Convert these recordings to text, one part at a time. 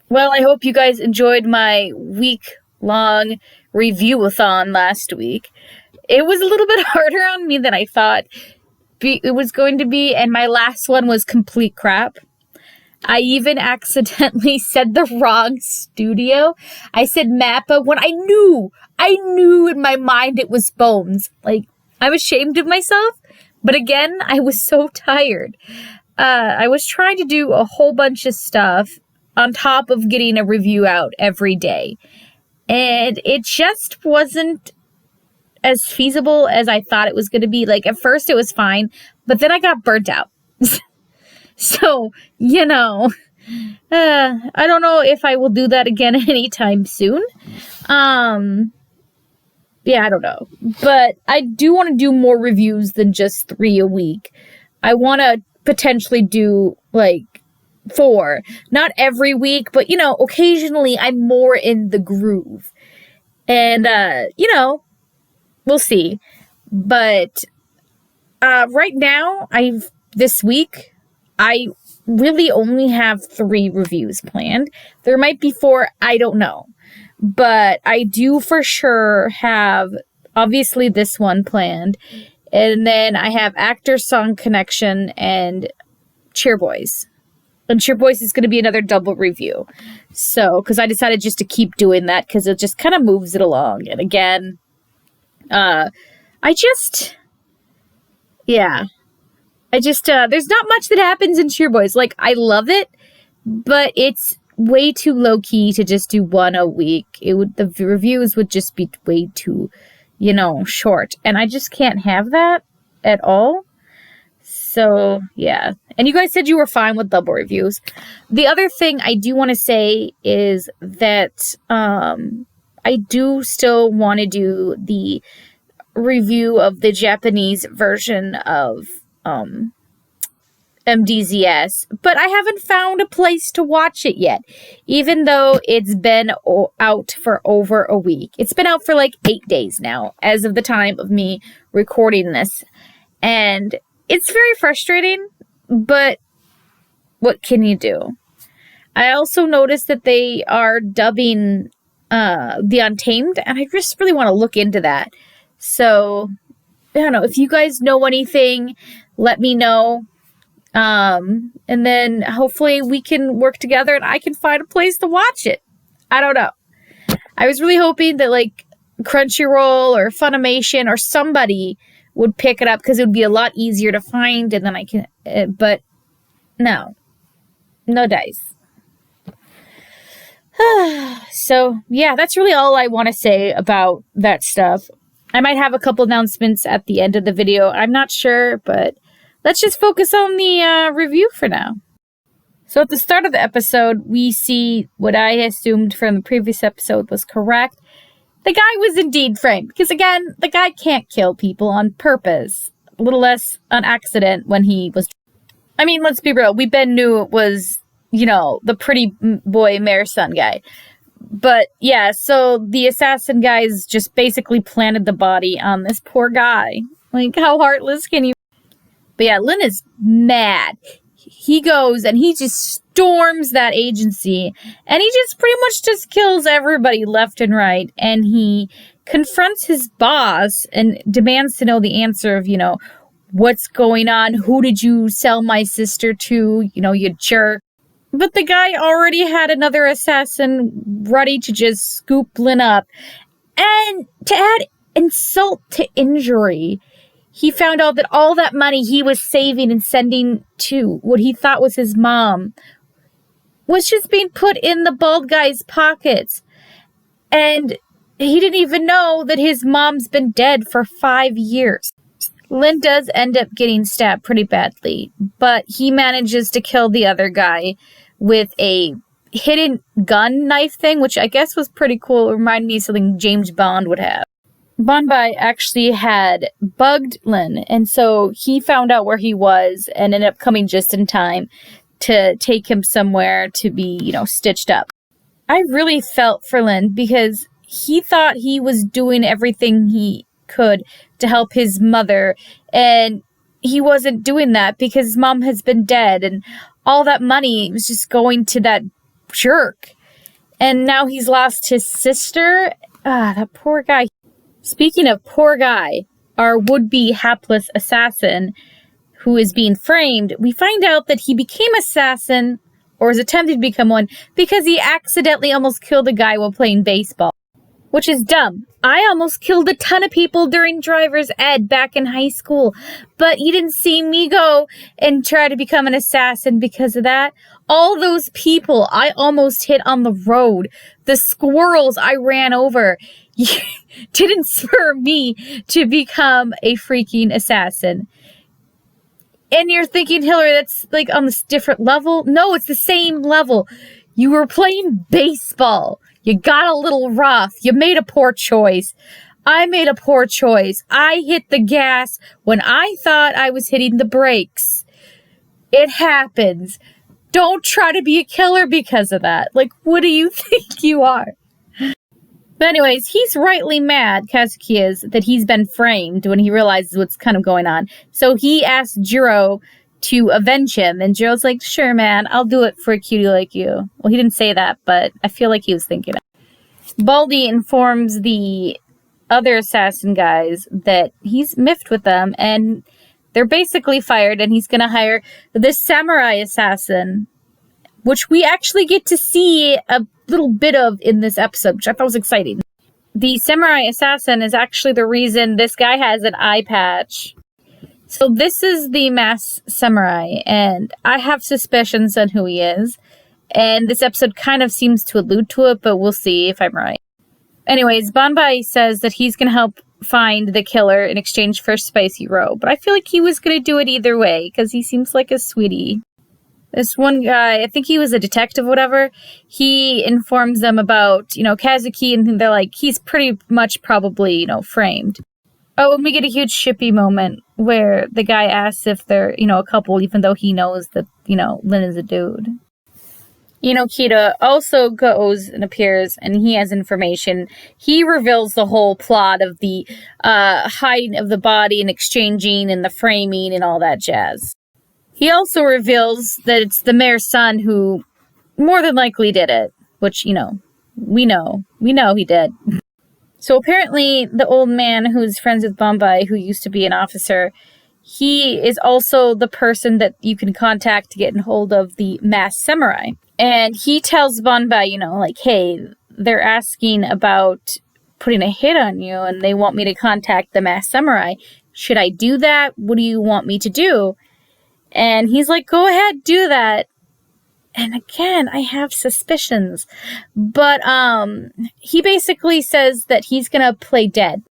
Well, I hope you guys enjoyed my week-long review-a-thon last week. It was a little bit harder on me than I thought it was going to be, and my last one was complete crap. I even accidentally said the wrong studio. I said Mappa when I knew in my mind it was Bones. Like, I'm ashamed of myself, but again, I was so tired. I was trying to do a whole bunch of stuff on top of getting a review out every day, and it just wasn't as feasible as I thought it was going to be. Like, at first it was fine, but then I got burnt out. So, I don't know if I will do that again anytime soon. Yeah, I don't know. But I do want to do more reviews than just 3 a week. I want to potentially do, 4. Not every week, but, occasionally I'm more in the groove. And, we'll see. But right now, this week, I really only have 3 reviews planned. There might be 4, I don't know. But I do for sure have, obviously, this one planned. And then I have Actor Song Connection and Cheer Boys. And Cheer Boys is going to be another double review. So, because I decided just to keep doing that because it just kind of moves it along. And again, there's not much that happens in Cheer Boys. Like, I love it, but it's way too low-key to just do 1 a week. The reviews would just be way too, short. And I just can't have that at all. So, yeah. And you guys said you were fine with double reviews. The other thing I do want to say is that I do still want to do the review of the Japanese version of MDZS, but I haven't found a place to watch it yet, even though it's been out for over a week. It's been out for 8 days now, as of the time of me recording this, and it's very frustrating, but what can you do? I also noticed that they are dubbing The Untamed, and I just really want to look into that. So, I don't know, if you guys know anything, let me know. And then hopefully we can work together and I can find a place to watch it. I don't know. I was really hoping that Crunchyroll or Funimation or somebody would pick it up because it would be a lot easier to find, and then I can, but no dice. So yeah, that's really all I want to say about that stuff. I might have a couple announcements at the end of the video. I'm not sure, but let's just focus on the review for now. So at the start of the episode, we see what I assumed from the previous episode was correct. The guy was indeed framed. Because again, the guy can't kill people on purpose. A little less on accident when he was... I mean, let's be real. We Ben knew it was, the pretty boy mayor's son guy. But yeah, so the assassin guys just basically planted the body on this poor guy. How heartless can you... But yeah, Lin is mad. He goes and he just storms that agency. And he just pretty much just kills everybody left and right. And he confronts his boss and demands to know the answer of, what's going on? Who did you sell my sister to? You jerk. But the guy already had another assassin ready to just scoop Lin up. And to add insult to injury, he found out that all that money he was saving and sending to what he thought was his mom was just being put in the bald guy's pockets. And he didn't even know that his mom's been dead for 5 years. Lin does end up getting stabbed pretty badly, but he manages to kill the other guy with a hidden gun knife thing, which I guess was pretty cool. It reminded me of something James Bond would have. Banbai actually had bugged Lin, and so he found out where he was and ended up coming just in time to take him somewhere to be, stitched up. I really felt for Lin because he thought he was doing everything he could to help his mother, and he wasn't doing that because his mom has been dead, and all that money was just going to that jerk. And now he's lost his sister. That poor guy. Speaking of poor guy, our would-be hapless assassin who is being framed, we find out that he became assassin, or is attempting to become one, because he accidentally almost killed a guy while playing baseball. Which is dumb. I almost killed a ton of people during driver's ed back in high school, but you didn't see me go and try to become an assassin because of that. All those people I almost hit on the road, the squirrels I ran over, didn't spur me to become a freaking assassin. And you're thinking, Hillary, that's like on this different level? No, it's the same level. You were playing baseball. You got a little rough. You made a poor choice. I made a poor choice. I hit the gas when I thought I was hitting the brakes. It happens. Don't try to be a killer because of that. Like, what do you think you are? But anyways, he's rightly mad, Kazuki is, that he's been framed when he realizes what's kind of going on. So he asks Jiro to avenge him, and Jiro's like, sure, man, I'll do it for a cutie like you. Well, he didn't say that, but I feel like he was thinking it. Baldy informs the other assassin guys that he's miffed with them, and they're basically fired, and he's gonna hire this samurai assassin, which we actually get to see a little bit of in this episode, which I thought was exciting. The samurai assassin is actually the reason this guy has an eye patch. So this is the masked samurai, and I have suspicions on who he is. And this episode kind of seems to allude to it, but we'll see if I'm right. Anyways, Banbai says that he's going to help find the killer in exchange for a spicy roe. But I feel like he was going to do it either way, because he seems like a sweetie. This one guy, I think he was a detective or whatever, he informs them about, Kazuki, and they're like, he's pretty much probably, framed. Oh, and we get a huge shippy moment where the guy asks if they're, a couple, even though he knows that, Lin is a dude. Kita also goes and appears, and he has information. He reveals the whole plot of the hiding of the body and exchanging and the framing and all that jazz. He also reveals that it's the mayor's son who more than likely did it, which, we know he did. So apparently the old man who's friends with Banbai, who used to be an officer, he is also the person that you can contact to get in hold of the masked samurai. And he tells Banbai, hey, they're asking about putting a hit on you and they want me to contact the masked samurai. Should I do that? What do you want me to do? And he's like, go ahead, do that. And again, I have suspicions. But he basically says that he's going to play dead.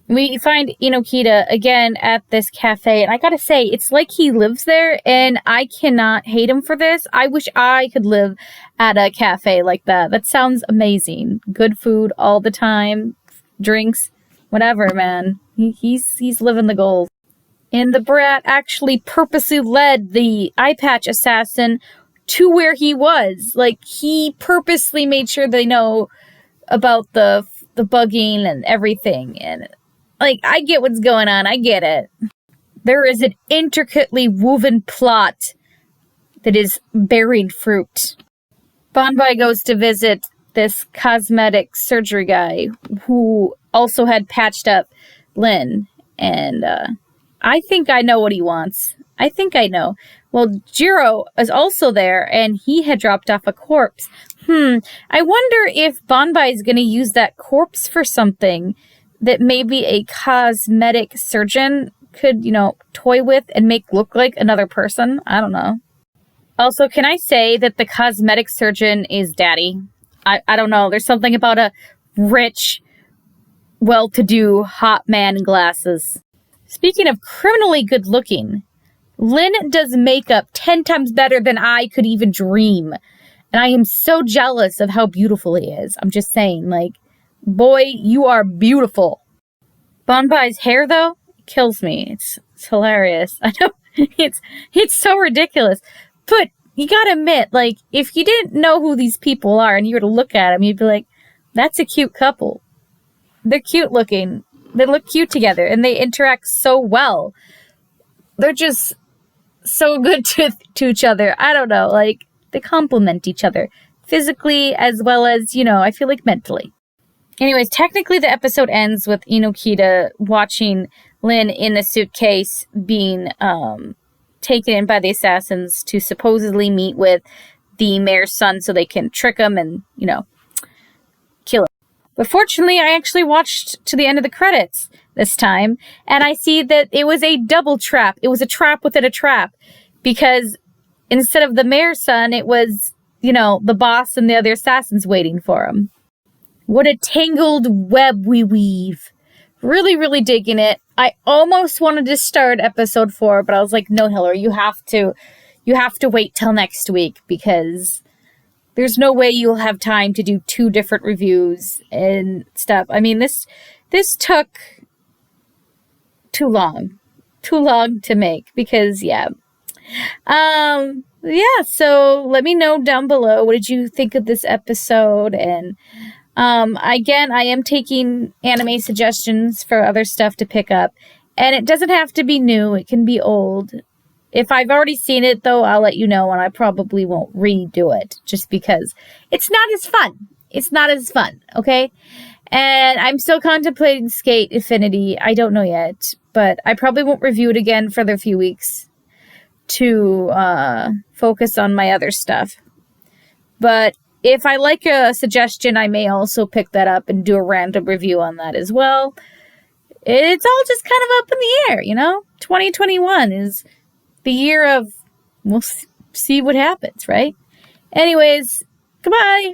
We find Inokita again at this cafe. And I gotta say, it's like he lives there. And I cannot hate him for this. I wish I could live at a cafe like that. That sounds amazing. Good food all the time. Drinks. Whatever, man. He's living the gold. And the brat actually purposely led the eye patch assassin to where he was. Like, he purposely made sure they know about the bugging and everything. And, I get what's going on. I get it. There is an intricately woven plot that is buried fruit. Banbai goes to visit this cosmetic surgery guy who also had patched up Lin. And, I think I know what he wants. I think I know. Well, Jiro is also there, and he had dropped off a corpse. I wonder if Banbai is going to use that corpse for something that maybe a cosmetic surgeon could, toy with and make look like another person. I don't know. Also, can I say that the cosmetic surgeon is daddy? I don't know. There's something about a rich, well-to-do, hot man in glasses. Speaking of criminally good looking, Lin does makeup 10 times better than I could even dream. And I am so jealous of how beautiful he is. I'm just saying, boy, you are beautiful. Banbai's hair, though, kills me. It's hilarious. I know, it's so ridiculous. But you gotta admit, if you didn't know who these people are and you were to look at them, you'd be like, that's a cute couple. They're cute looking. They look cute together, and they interact so well. They're just so good to each other. I don't know, they complement each other. physically as well as, I feel like mentally. Anyways, technically the episode ends with Inokita watching Lin in the suitcase being taken in by the assassins to supposedly meet with the mayor's son so they can trick him and, kill him. But fortunately, I actually watched to the end of the credits this time, and I see that it was a double trap. It was a trap within a trap, because instead of the mayor's son, it was, the boss and the other assassins waiting for him. What a tangled web we weave. Really, really digging it. I almost wanted to start episode 4, but I was like, no, Hillary, you have to wait till next week, because there's no way you'll have time to do 2 different reviews and stuff. I mean, this took too long to make, because so let me know down below, what did you think of this episode? And again, I am taking anime suggestions for other stuff to pick up, and it doesn't have to be new, it can be old. If I've already seen it, though, I'll let you know, and I probably won't redo it, just because it's not as fun. It's not as fun, okay? And I'm still contemplating Skate Infinity. I don't know yet, but I probably won't review it again for the few weeks to focus on my other stuff. But if I like a suggestion, I may also pick that up and do a random review on that as well. It's all just kind of up in the air, 2021 is the year of, we'll see what happens, right? Anyways, goodbye.